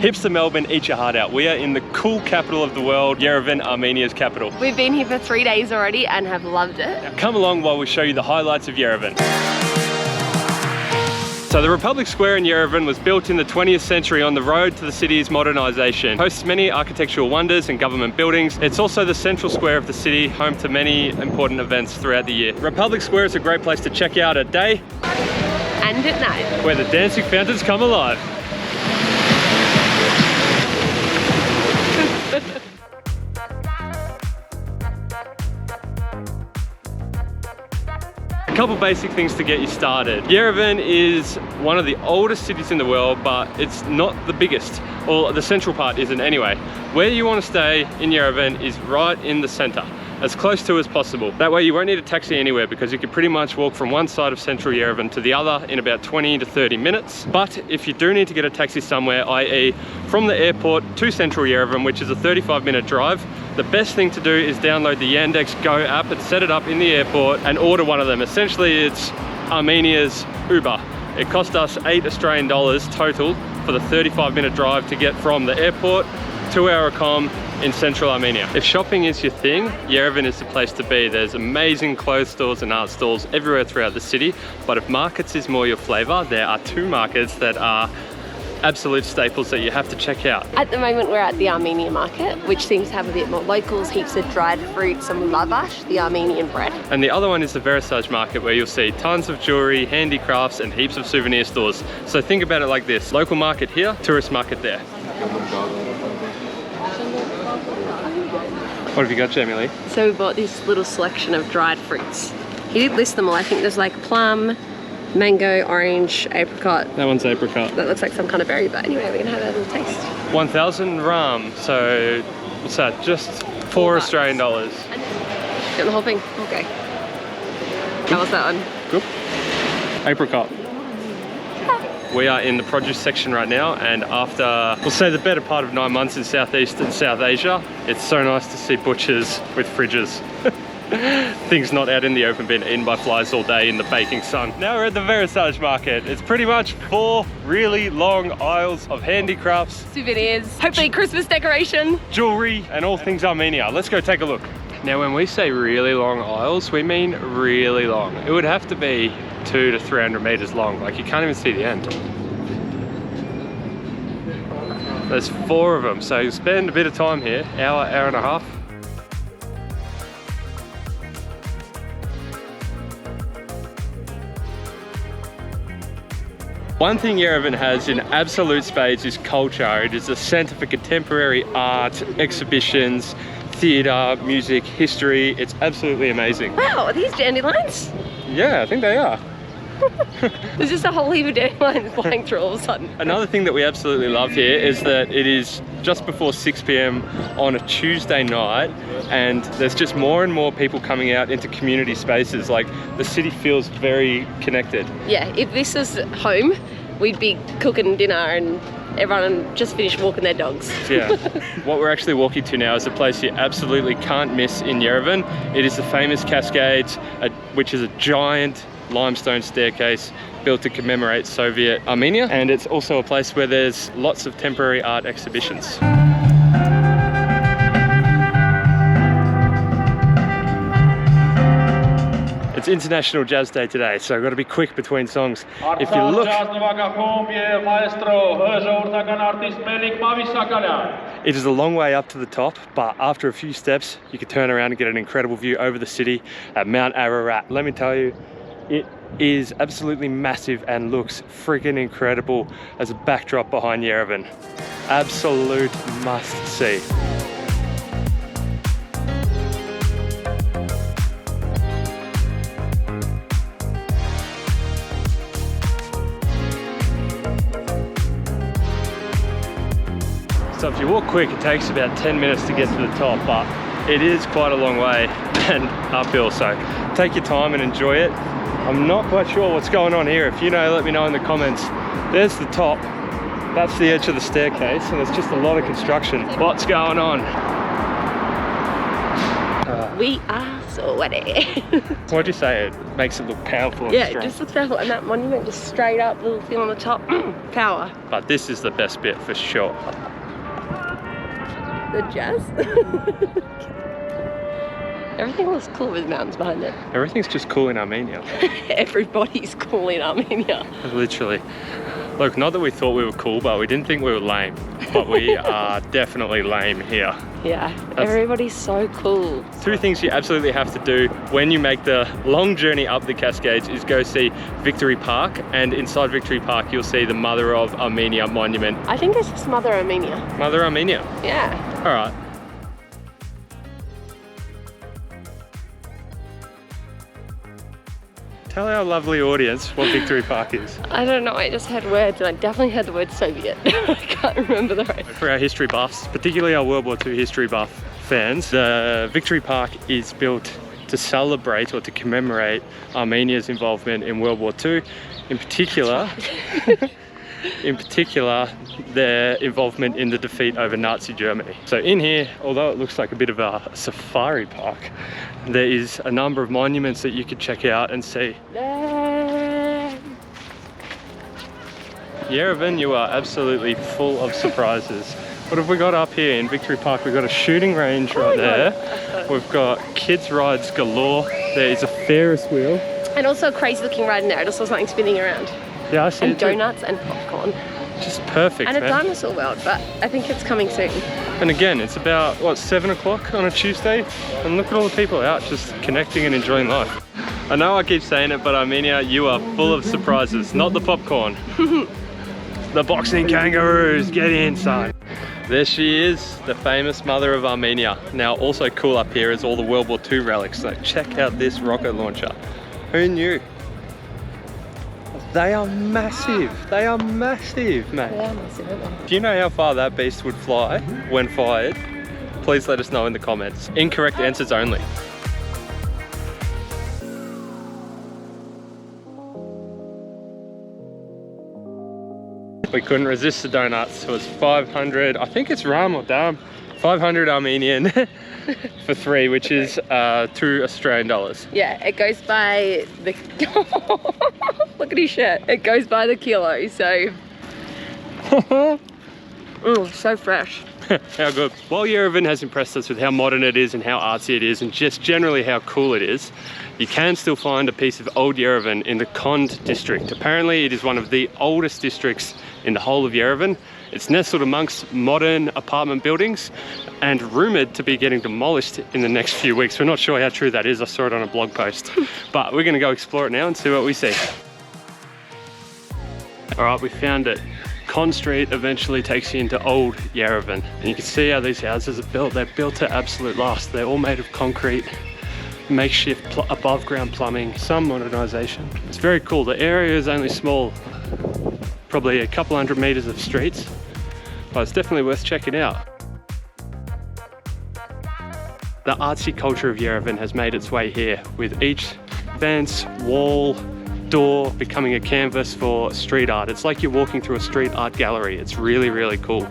Hipster Melbourne, eat your heart out. We are in the cool capital of the world, Yerevan, Armenia's capital. We've been here for 3 days already and have loved it. Now come along while we show you the highlights of Yerevan. So the Republic Square in Yerevan was built in the 20th century on the road to the city's modernisation. Hosts many architectural wonders and government buildings. It's also the central square of the city, home to many important events throughout the year. Republic Square is a great place to check out at day And at night. where the dancing fountains come alive. A couple basic things to get you started. Yerevan is one of the oldest cities in the world, but it's not the biggest, or the central part isn't anyway. Where you want to stay in Yerevan is right in the center, as close to as possible. That way you won't need a taxi anywhere because you can pretty much walk from one side of central Yerevan to the other in about 20 to 30 minutes. But if you do need to get a taxi somewhere, i.e. from the airport to central Yerevan, which is a 35-minute drive, the best thing to do is download the Yandex Go app and set it up in the airport and order one of them. Essentially, it's Armenia's Uber. It cost us $8 Australian total for the 35-minute drive to get from the airport to our accom in central Armenia. If shopping is your thing, Yerevan is the place to be. There's amazing clothes stores and art stores everywhere throughout the city. But if markets is more your flavor, there are two markets that are absolute staples that you have to check out. At the moment we're at the Armenia market, which seems to have a bit more locals, heaps of dried fruit, some lavash, the Armenian bread. And the other one is the Versailles market, where you'll see tons of jewelry, handicrafts, and heaps of souvenir stores. So think about it like this: local market here, tourist market there. What have you got, Jamie Lee? So we bought this little selection of dried fruits. He did list them all. I think there's like plum, mango, orange, apricot. That one's apricot. That looks like some kind of berry, but anyway, we're gonna have a little taste. 1,000 ram, so what's that? Just $4 Australian. Get the whole thing? Okay. How was that one? Good. Apricot. We are in the produce section right now, and after, we'll say, the better part of 9 months in Southeast and South Asia, it's so nice to see butchers with fridges. Things not out in the open, being eaten by flies all day in the baking sun. Now we're at the Versailles market. It's pretty much 4 really long aisles of handicrafts, Souvenirs, hopefully Christmas decoration, jewelry, and all things Armenia. Let's go take a look. Now when we say really long aisles, we mean really long. It would have to be 200 to 300 meters long. Like, you can't even see the end. There's 4 of them, so you'll spend a bit of time here, hour and a half. One thing Yerevan has in absolute spades is culture. It is a centre for contemporary art, exhibitions, theatre, music, history. It's absolutely amazing. Wow, are these dandelions? Yeah, I think they are. There's just a whole heap of dandelions flying through all of a sudden. Another thing that we absolutely love here is that it is just before 6 p.m. on a Tuesday night, and there's just more and more people coming out into community spaces. Like, the city feels very connected. Yeah, if this was home, we'd be cooking dinner and everyone just finished walking their dogs. Yeah. What we're actually walking to now is a place you absolutely can't miss in Yerevan. It is the famous Cascades, which is a giant limestone staircase built to commemorate Soviet Armenia, and it's also a place where there's lots of temporary art exhibitions. It's International Jazz Day today, so I've got to be quick between songs. If you look, it is a long way up to the top, but after a few steps, you can turn around and get an incredible view over the city at Mount Ararat. Let me tell you, it is absolutely massive and looks freaking incredible as a backdrop behind Yerevan. Absolute must see. So if you walk quick, it takes about 10 minutes to get to the top, but it is quite a long way and uphill, so take your time and enjoy it. I'm not quite sure what's going on here. If you know, let me know in the comments. There's the top, that's the edge of the staircase, and there's just a lot of construction. What's going on? We are sweaty. Why'd you say it makes it look powerful and Yeah, strong? it just looks powerful. And that monument just straight up, little thing on the top, power. But this is the best bit for sure. The jazz. Everything looks cool with mountains behind it. Everything's just cool in Armenia. Everybody's cool in Armenia. Literally. Look, not that we thought we were cool, but we didn't think we were lame. But we are definitely lame here. Yeah, everybody's so cool. 2 things you absolutely have to do when you make the long journey up the Cascades is go see Victory Park, and inside Victory Park you'll see the Mother of Armenia monument. I think it's just Mother Armenia. Mother Armenia? Yeah. All right. Tell our lovely audience what Victory Park is. I don't know, I just heard words and I definitely heard the word Soviet. I can't remember the rest. For our history buffs, particularly our World War II history buff fans, the Victory Park is built to celebrate or to commemorate Armenia's involvement in World War II. In particular, their involvement in the defeat over Nazi Germany. So in here, although it looks like a bit of a safari park, there is a number of monuments that you could check out and see. Yerevan, you are absolutely full of surprises. What have we got up here in Victory Park? We've got a shooting range right there. We've got kids rides galore. There is a Ferris wheel. And also a crazy looking ride in there. I just saw something spinning around. Yeah, I see And it too. donuts and popcorn. Just perfect, And a man. dinosaur world, but I think it's coming soon. And again, it's about, what, 7 o'clock on a Tuesday? And look at all the people out just connecting and enjoying life. I know I keep saying it, but Armenia, you are full of surprises. Not the popcorn. The boxing kangaroos, get in, son. There she is, the famous Mother of Armenia. Now, also cool up here is all the World War II relics. Like, check out this rocket launcher. Who knew? They are massive. They are massive, mate. They are massive, aren't they? Do you know how far that beast would fly when fired? Please let us know in the comments. Incorrect answers only. We couldn't resist the donuts. It was 500, I think it's Ram or Dam, 500 Armenian for 3, which is $2 Australian. Yeah, it goes by the... Look at his shirt. It goes by the kilo, so... so fresh. How good. While Yerevan has impressed us with how modern it is and how artsy it is and just generally how cool it is, you can still find a piece of old Yerevan in the Kond district. Apparently it is one of the oldest districts in the whole of Yerevan. It's nestled amongst modern apartment buildings and rumoured to be getting demolished in the next few weeks. We're not sure how true that is. I saw it on a blog post. But we're going to go explore it now and see what we see. All right, we found it. Kond Street eventually takes you into old Yerevan. And you can see how these houses are built. They're built to absolute last. They're all made of concrete, makeshift above ground plumbing, some modernisation. It's very cool. The area is only small, probably a couple hundred metres of streets, but it's definitely worth checking out. The artsy culture of Yerevan has made its way here, with each fence, wall, door becoming a canvas for street art. It's like you're walking through a street art gallery. It's really, really cool.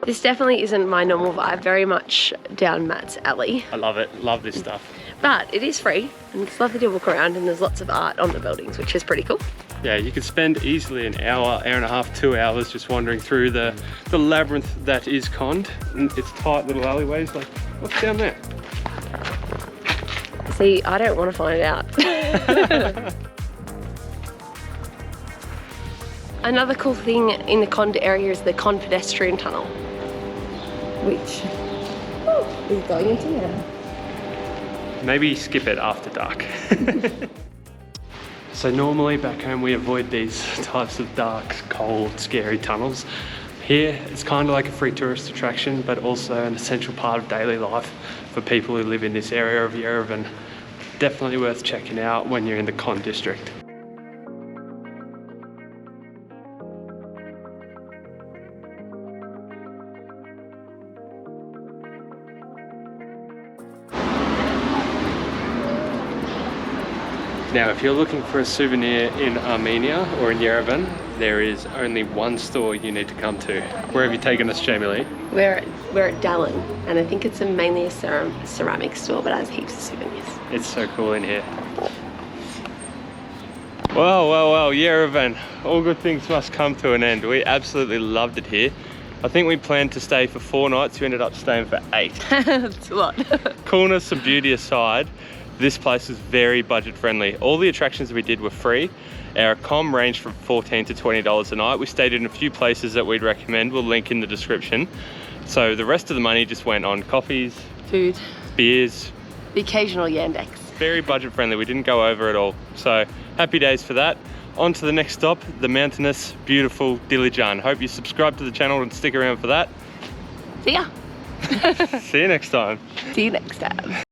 This definitely isn't my normal vibe, very much down Matt's alley. I love it. Love this stuff. But it is free and it's lovely to walk around, and there's lots of art on the buildings, which is pretty cool. Yeah, you could spend easily an hour, hour and a half, 2 hours just wandering through the labyrinth that is Kond. And it's tight little alleyways. Like, what's down there? See, I don't want to find out. Another cool thing in the Kond area is the Kond pedestrian tunnel, which is going into now. Maybe skip it after dark. So normally back home we avoid these types of dark, cold, scary tunnels. Here it's kind of like a free tourist attraction, but also an essential part of daily life for people who live in this area of Yerevan. Definitely worth checking out when you're in the Kond district. Now, if you're looking for a souvenir in Armenia or in Yerevan, there is only one store you need to come to. Where have you taken us, Jamie Lee? We're at Dallin, and I think it's mainly a ceramic store, but has heaps of souvenirs. It's so cool in here. Well, Yerevan. All good things must come to an end. We absolutely loved it here. I think we planned to stay for 4 nights. We ended up staying for 8. That's a lot. Coolness and beauty aside, this place was very budget friendly. All the attractions we did were free. Our comm ranged from $14 to $20 a night. We stayed in a few places that we'd recommend. We'll link in the description. So the rest of the money just went on coffees, Food, beers, the occasional Yandex. very budget friendly. We didn't go over at all. So happy days for that. On to the next stop, the mountainous, beautiful Dilijan. Hope you subscribe to the channel and stick around for that. See ya. See you next time. See you next time.